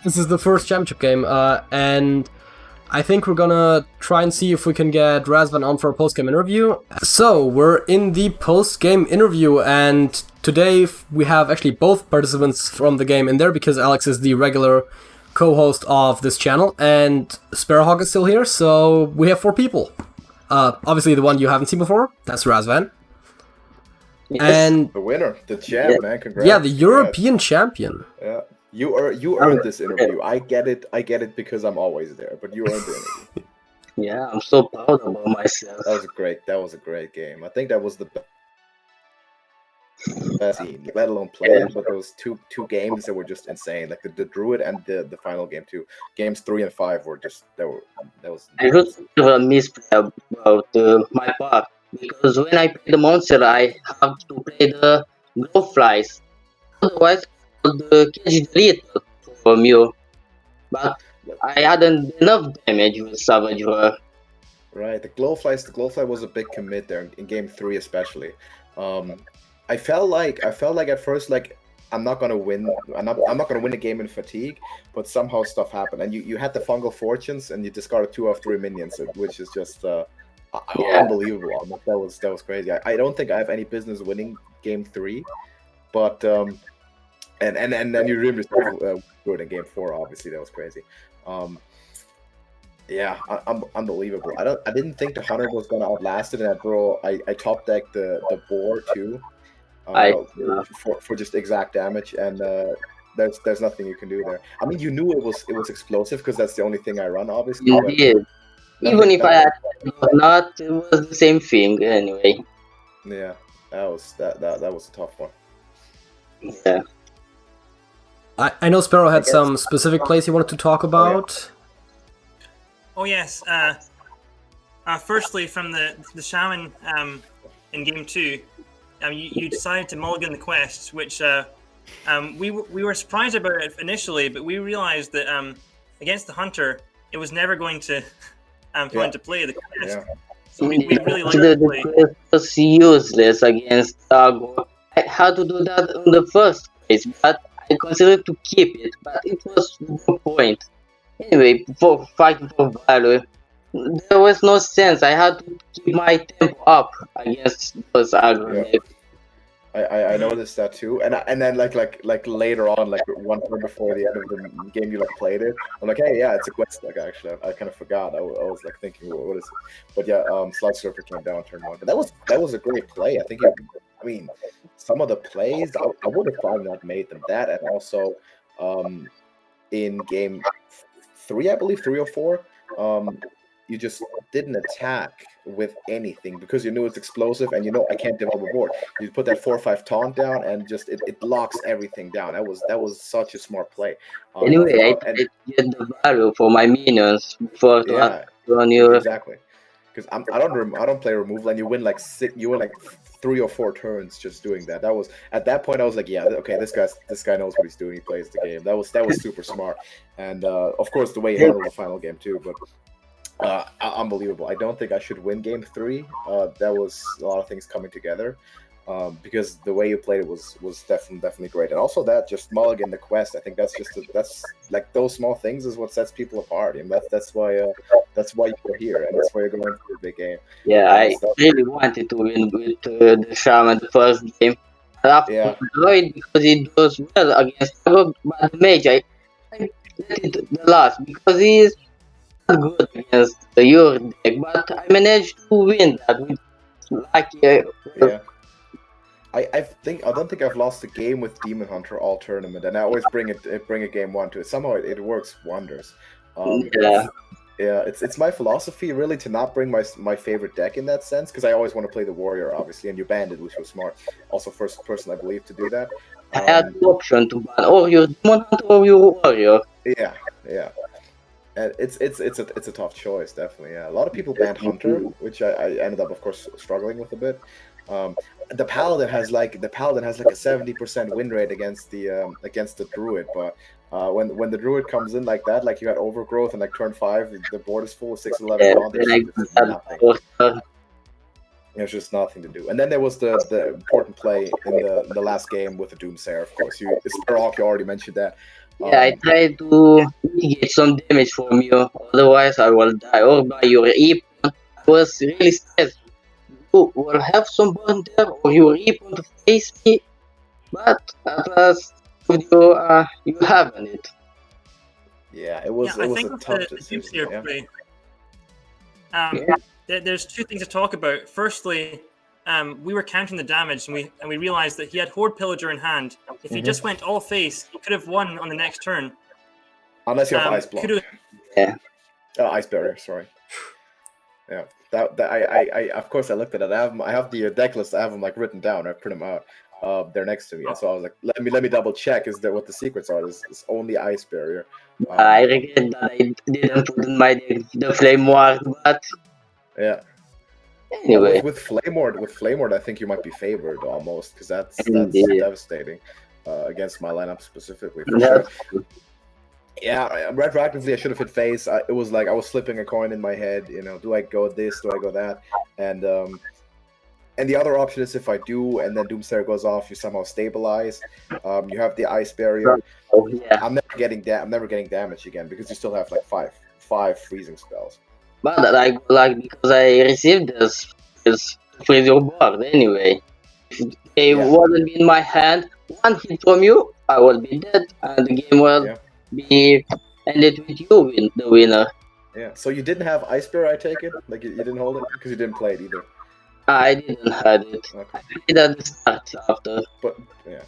This is the first championship game, and I think we're gonna try and see if we can get Razvan on for a post-game interview. So, we're in the post-game interview, and today we have actually both participants from the game in there, because Alex is the regular co-host of this channel, and Sparrowhawk is still here, so we have 4 people. Obviously the one you haven't seen before, that's Razvan. Yes. And the winner, the champ, man, congrats. Yeah, the European champion. Yeah. You earned this interview. I get it because I'm always there, but you earned the interview. Yeah, I'm so proud about myself. That was a great game. I think that was the best scene, let alone play, but those two games that were just insane. Like the Druid and the final game too. Games 3 and 5 were just that was I just have a misplay about my part, because when I play the monster I have to play the glowflies. Otherwise the cage deleted from you. But I hadn't enough damage with Savage War. Right, the glowfly was a big commit there in game 3 especially. I felt like at first like I'm not gonna win the game in fatigue, but somehow stuff happened, and you had the fungal fortunes and you discarded 2 of 3 minions, which is just unbelievable. That was crazy. I don't think I have any business winning game 3, but and then you redeemed yourself good in game 4. Obviously, that was crazy. Yeah, unbelievable. I didn't think the Hunter was gonna outlast it, and I top decked the boar too. For just exact damage, and there's nothing you can do there. I mean, you knew it was explosive because that's the only thing I run, obviously. You did. Even if I had not, it was the same thing anyway. Yeah, that was a tough one. Yeah. I know Sparrow had some specific plays he wanted to talk about. Oh yes. Firstly, from the Shaman in game 2. You decided to mulligan the quest, which we were surprised about it initially, but we realized that against the Hunter, it was never going to come into play, the quest. Yeah. So we really liked the play. The quest was useless against Argo. I had to do that in the first place, but I considered to keep it, but it was no point. Anyway, for fighting for value, there was no sense. I had to keep my tempo up against those Argo. Yeah. I noticed that too, and then like later on, like 1 turn before the end of the game, you like played it. I'm like, hey, yeah, it's a quest. Like actually, I kind of forgot. I was like thinking, what is it? But yeah, Slug Surfer came down turn 1. But that was a great play. I think. I mean, some of the plays I would have probably not made them that, and also in game 3, I believe 3 or 4, you just didn't attack with anything because you knew it's explosive and you know I can't develop a board. You put that 4/5 taunt down and just it locks everything down. That was such a smart play. Anyway, I get the value for my minions before on your exactly. Because I don't play removal, and you win like 3 or 4 turns just doing that. That was at that point I was like, yeah, okay, this guy knows what he's doing. He plays the game. That was super smart, and of course the way he handled the final game too. But unbelievable. I don't think I should win game 3. That was a lot of things coming together. Because the way you played it was definitely great, and also that just mulligan the quest. I think that's like those small things is what sets people apart, and that's why you're here, and that's why you're going for a big game. Yeah, I really wanted to win with the Shaman the first game. After Droid, because it does well against but the Mage, I let it the last because he is not good against your deck, but I managed to win that with lucky. Yeah. I don't think I've lost a game with Demon Hunter all tournament, and I always bring a game 1 to it. Somehow it works wonders. It's my philosophy really to not bring my favorite deck in that sense, because I always want to play the warrior, obviously, and you banned it, which was smart. Also, first person I believe to do that. I had the option to ban or your Demon Hunter or your warrior. Yeah. And it's a tough choice, definitely. Yeah, a lot of people banned Hunter, which I ended up, of course, struggling with a bit. The Paladin has like a 70% win rate against the Druid, but when the Druid comes in like that, like you had Overgrowth and like turn 5, the board is full of 6/11 there's nothing. There's just nothing to do. And then there was the important play in the last game with the Doomsayer, of course. Sparrow, you already mentioned that. Yeah, I tried to get some damage from you, otherwise I will die. Or by your Epon. I was really stressed. You will have some burn there, or your Epon to face me, but at last you haven't it. Yeah, it was a tough decision. There's two things to talk about. Firstly, we were counting the damage, and we realized that he had Horde Pillager in hand. If he just went all face, he could have won on the next turn. Unless you have Ice Block. Yeah. Ice Barrier, sorry. Yeah. I of course I looked at it. I have the deck list. I have them like written down. I print them out. They're next to me. So I was like, let me double check. Is that what the secrets are? It's only Ice Barrier. I regret that I didn't put in my deck the Flame Ward, but yeah. Anyway, with Flame Ward, I think you might be favored almost, because that's devastating against my lineup specifically. For sure. Yeah, retroactively I should have hit face. It was like I was flipping a coin in my head. Do I go this? Do I go that? And the other option is if I do, and then Doomsayer goes off, you somehow stabilize. You have the Ice Barrier. Oh, yeah. I'm never getting damage again, because you still have like five freezing spells. But because I received this freeze your board anyway. If they wouldn't be in my hand, one hit from you, I will be dead, and the game will be ended with you the winner. Yeah. So you didn't have Ice Bear, I take it? Like you didn't hold it because you didn't play it either. I didn't have it. Okay. I did at the start after. But yeah.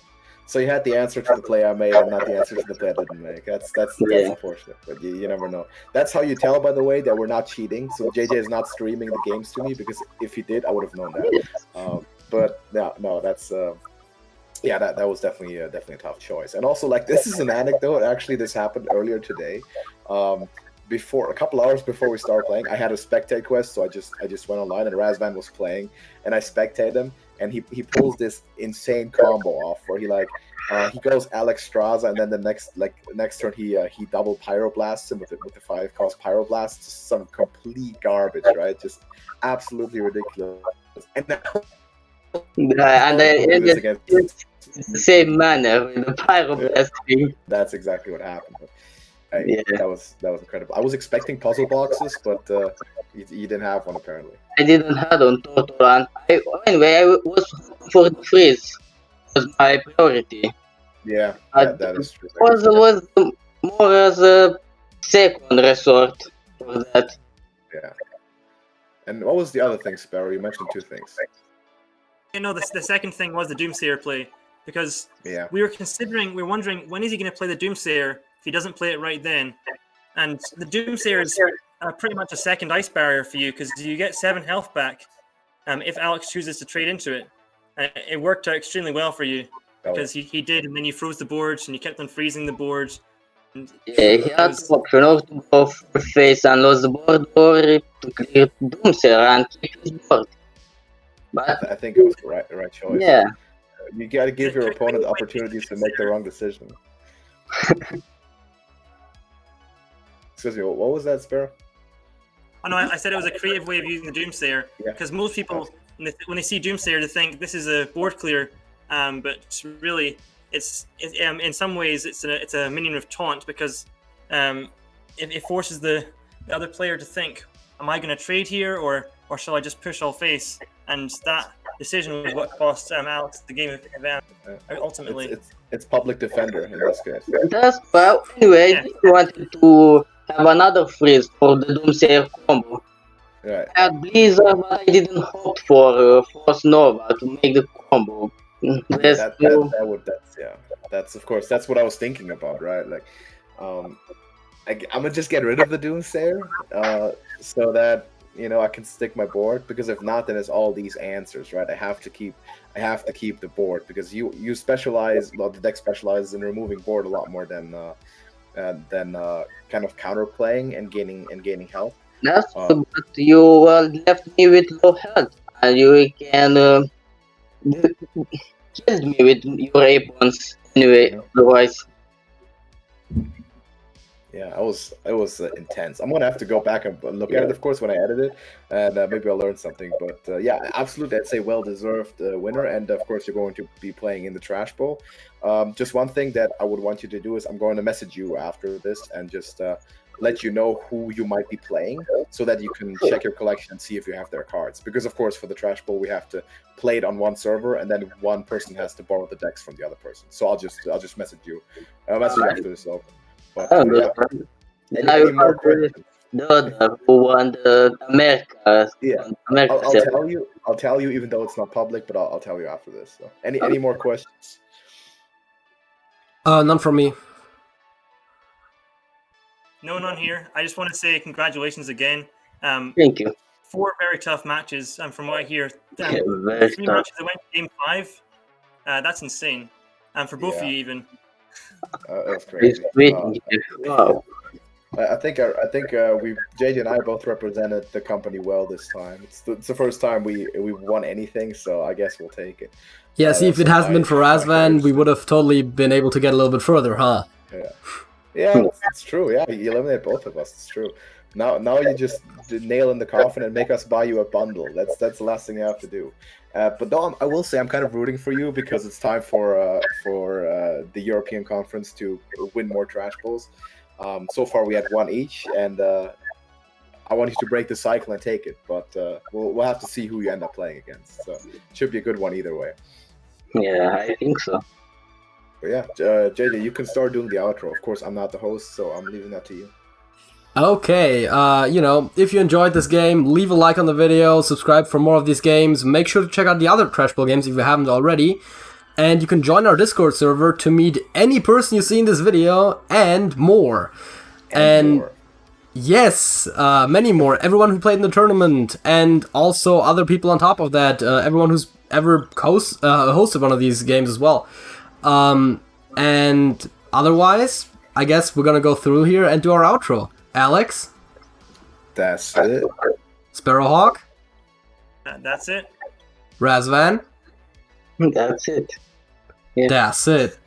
So you had the answer to the play I made and not the answer to the play I didn't make. That's unfortunate, but you never know. That's how you tell, by the way, that we're not cheating. So JJ is not streaming the games to me, because if he did, I would have known that. But no, that's that was definitely a tough choice. And also, like, this is an anecdote. Actually, this happened earlier today. A couple hours before we started playing, I had a spectate quest, so I just went online, and Razvan was playing, and I spectated him, and he pulls this insane combo off where he goes Alex Straza, and then the next turn he double Pyroblasts him with the 5-cost Pyroblasts, some complete garbage, right? Just absolutely ridiculous. And I ended the same manner with the Pyroblast thing. That's exactly what happened. That was incredible. I was expecting puzzle boxes, but you didn't have one apparently. I didn't have on total, and I was for the freeze. Was my priority. Yeah, that is true. Was more as a second resort for that. Yeah. And what was the other thing, Sparrow? You mentioned two things. The second thing was the Doomsayer play, because we were wondering, when is he going to play the Doomsayer if he doesn't play it right then? And the Doomsayer is pretty much a second Ice Barrier for you, because you get 7 health back if Alex chooses to trade into it. It worked out extremely well for you, because he did, and then you froze the boards, and you kept on freezing the boards. He had the option of to go full face and lose the board, or to clear Doomsayer and keep his board. But I think it was the right choice. Yeah. You got to give your opponent opportunities to make the wrong decision. Excuse me, what was that, Sparrow? Oh no, I said it was a creative way of using the Doomsayer, because most people, when they see Doomsayer, they think this is a board clear, but really, it's in some ways it's a minion of taunt, because it forces the other player to think, am I going to trade here, or shall I just push all face? And that decision was what cost Alex the game ultimately. It's public defender in this case. That's well. Anyway, I wanted to have another freeze for the Doomsayer combo. Right. I had Blizzard, but I didn't hope for Force Nova to make the combo. Let's do. That's of course that's what I was thinking about, right? Like, I'm gonna just get rid of the Doomsayer, so that I can stick my board, because if not, then it's all these answers, right? I have to keep the board, because you specialize. Well, the deck specializes in removing board a lot more than kind of counterplaying and gaining health. That's but you left me with low health, and you can killed me with your weapons anyway. Otherwise, Yeah, it was intense. I'm gonna have to go back and look at it, of course, when I edit it, and maybe I'll learn something. But yeah, absolutely, I'd say well-deserved winner. And of course, you're going to be playing in the Trash Bowl. Just one thing that I would want you to do is I'm going to message you after this and just let you know who you might be playing, so that you can check your collection and see if you have their cards. Because of course, for the Trash Bowl, we have to play it on one server, and then one person has to borrow the decks from the other person. So I'll just message you. I'll message you after this over. But, then I will more the other who won the America. Yeah, America I'll tell you, even though it's not public, but I'll tell you after this. So, any more questions? None from me. No, none here. I just want to say congratulations again. Thank you. 4 very tough matches, and from what I hear, 3 Very tough. matches that went to game 5. That's insane, and for both of you even. That's crazy. Wow. I think we JJ and I both represented the company well this time. It's the first time we won anything, so I guess we'll take it. Yeah, see, if it hasn't been for Razvan, we would have totally been able to get a little bit further, huh? Yeah, it's true. Yeah, you eliminate both of us. It's true. Now you just nail in the coffin and make us buy you a bundle. That's the last thing you have to do. But no, I will say I'm kind of rooting for you, because it's time for the European Conference to win more Trash Bowls. So far we had 1 each, and I want you to break the cycle and take it. But we'll have to see who you end up playing against. So it should be a good one either way. Yeah, I think so. But yeah, JJ, you can start doing the outro. Of course, I'm not the host, so I'm leaving that to you. Okay, if you enjoyed this game, leave a like on the video, subscribe for more of these games, make sure to check out the other Trash Bowl games if you haven't already, and you can join our Discord server to meet any person you see in this video, and more. And more. Yes, many more. Everyone who played in the tournament, and also other people on top of that, everyone who's ever hosted one of these games as well. And otherwise, I guess we're gonna go through here and do our outro. Alex? That's it. Sparrowhawk? That's it. Razvan? That's it. Yeah. That's it.